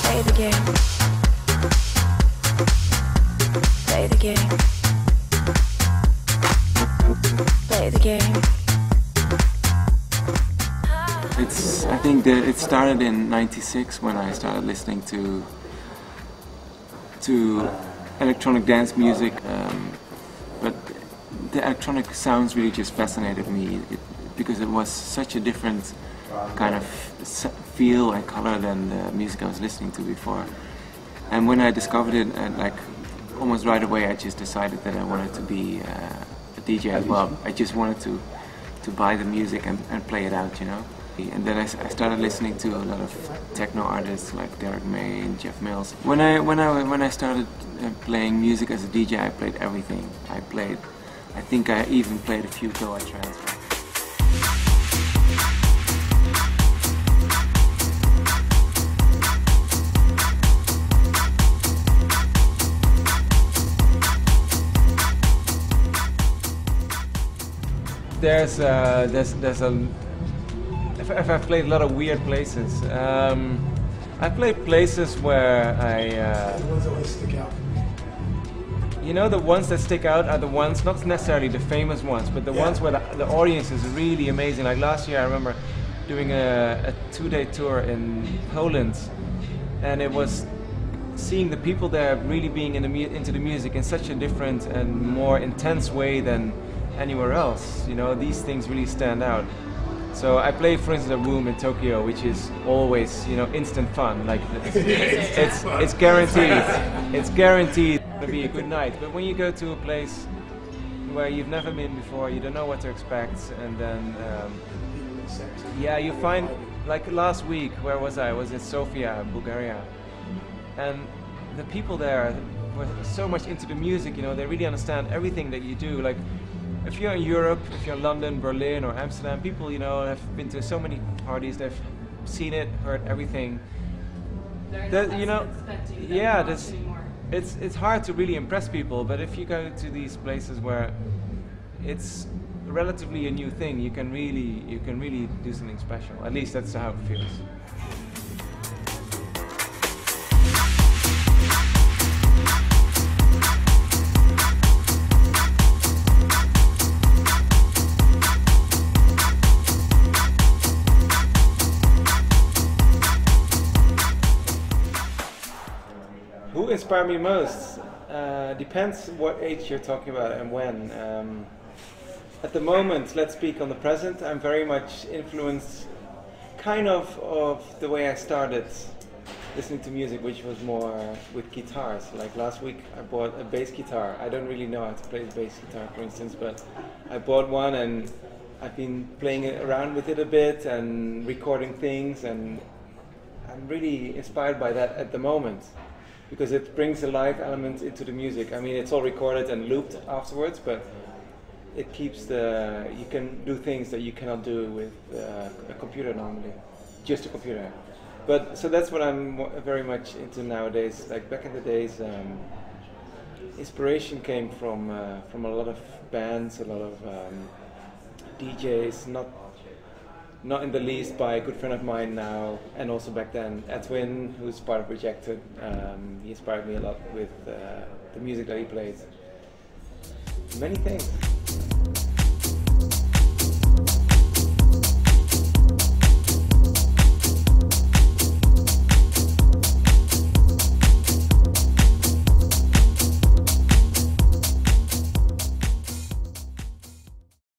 Play the game. Play the game. Play the game. I think that it started in '96 when I started listening to electronic dance music, but the electronic sounds really just fascinated me because it was such a different kind of feel and color than the music I was listening to before. And when I discovered it, like almost right away, I just decided that I wanted to be a DJ as well. I just wanted to buy the music and play it out, you know. And then I started listening to a lot of techno artists like Derek May and Jeff Mills. When I started playing music as a DJ, I played everything. I think I even played a few Goa trance. There's I've played a lot of weird places. I've played places where The ones that always stick out. you know, the ones that stick out are the ones, not necessarily the famous ones, but the ones where the audience is really amazing. Like last year, I remember doing a 2-day tour in Poland, and it was seeing the people there really being into the music in such a different and more intense way than anywhere else. You know, these things really stand out. So I play, for instance, a room in Tokyo, which is always, you know, instant fun. Like it's guaranteed. It's guaranteed to be a good night. But when you go to a place where you've never been before, you don't know what to expect, and then yeah, you find, like last week, where was I? I was in Sofia, Bulgaria, and the people there were so much into the music. You know, they really understand everything that you do. Like, if you're in Europe, if you're in London, Berlin, or Amsterdam, people, you know, have been to so many parties, they've seen it, heard everything. You know, yeah, it's hard to really impress people. But if you go to these places where it's relatively a new thing, you can really do something special. At least that's how it feels. Who inspired me most? Depends what age you're talking about and when. At the moment, let's speak on the present, I'm very much influenced kind of the way I started listening to music, which was more with guitars. Like last week I bought a bass guitar. I don't really know how to play the bass guitar, for instance, but I bought one and I've been playing around with it a bit and recording things, and I'm really inspired by that at the moment, because it brings a live element into the music. I mean, it's all recorded and looped afterwards, but it keeps you can do things that you cannot do with a computer normally, just a computer. But so that's what I'm very much into nowadays. Like back in the days, inspiration came from a lot of bands, a lot of DJs, not in the least by a good friend of mine now, and also back then, Edwin, who's part of Rejected. He inspired me a lot with the music that he played. Many things.